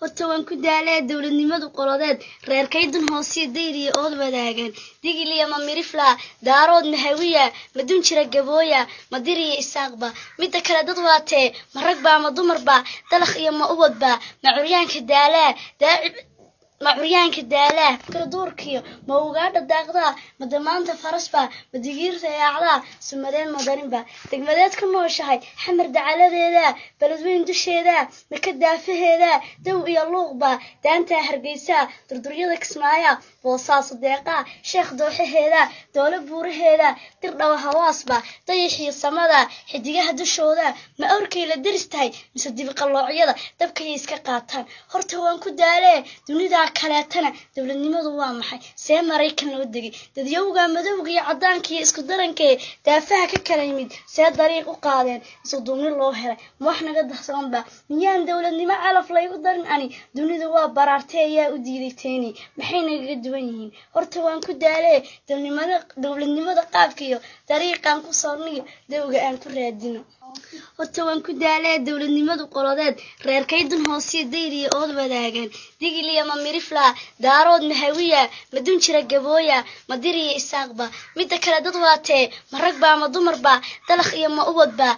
horta waan ku daalay dawladnimadu qoladeed reerkaydan hoosiyo dayriya ood wadaagan digiliya ma mirifla daarood mahawiya madun jira gabooya madiriya isaaqba midda kale dad waatee ma rag baa ma dumar baa dalakh iyo ma ubadba ma curyaanka daalaa macuryaanka daalaa kala duurkiyo ma ugaadha daaqdaa ma damaanta farasba ma digiirta yaacdaa sumadeen madarinba degmadeed ka nooshahay xamar dacaladeeda beledweyn dusheeda ma ka daafaheeda dow iyo luuqba daantaa hargeysa durduryada kismaaya boosaaso deeqaa sheekh dooxaheeda doolo buuraheeda dirdhawa hawaasba dayaxiyo samada xidigaha dushooda ma awrkay la daris tahay mise dibiqalloocyada dabkayay iska qaataan horta waan ku daalee dunida kaleetana dawladnimadu waa maxay see Mareykan loo degay dadyowga madowga iyo cadaanka iyo isku darankee daafaha ka kala yimid see dariiq u qaadeen isu duumni loo helay ma wax naga dahsanba miyaan dawladnimo calaf laygu darin ani dunida waa baraartay ayaa u diidayteeni maxay naga duwan yihiin horta waan ku daalee dawladnimada qaabka iyo dariiqan ku soorniyo dawga aan ku raadino horta waan ku daalay dawladnimadu qoladeed reerkaydan hoosiyo dayriya ood wadaagan digiliya ma mirifla daarood mahawiya madun jira gabooya madiriya isaaqba midda kale dad waatee ma rag baa ma dumar baa dalakh iyo ma ubadba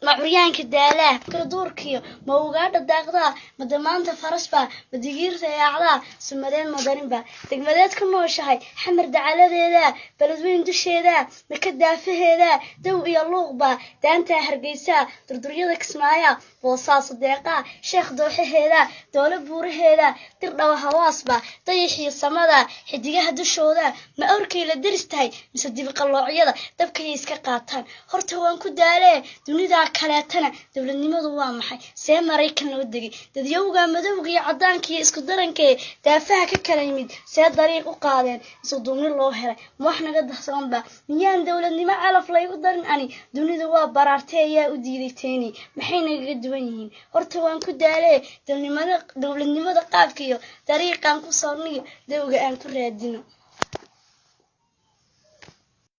ma curyaanka daalaa kala duurkiyo ma ugaadha daaqdaa ma damaanta farasba ma digiirta yaacdaa sumadeen madarinba degmadeed ka nooshahay xamar dacaladeeda beledweyn dusheeda ma ka daafaheeda dow iyo luuqba daantaa hargeysa durduryada kismaaya boosaaso deeqaa sheekh dooxaheeda doolo buuraheeda dirdhawa hawaasba dayaxiyo samada xidigaha dushooda ma awrkay la daris tahay mise dibiqalloocyada dabkayay iska qaataan horta waan ku daalee dunida kaleetana dawladnimadu waa maxay see Mareykan loo degay dadyowga madowga iyo cadaanka iyo isku darankee daafaha ka kala yimid see dariiq u qaadeen isu duumni loo helay ma wax naga dahsanba miyaan dawladnimo calaf laygu darin ani dunida waa baraartay ayaa u diidayteeni maxay naga duwan yihiin horta waan ku daalay dawladnimada qaabka iyo dariiqan ku soorniyo dawga aan ku raadino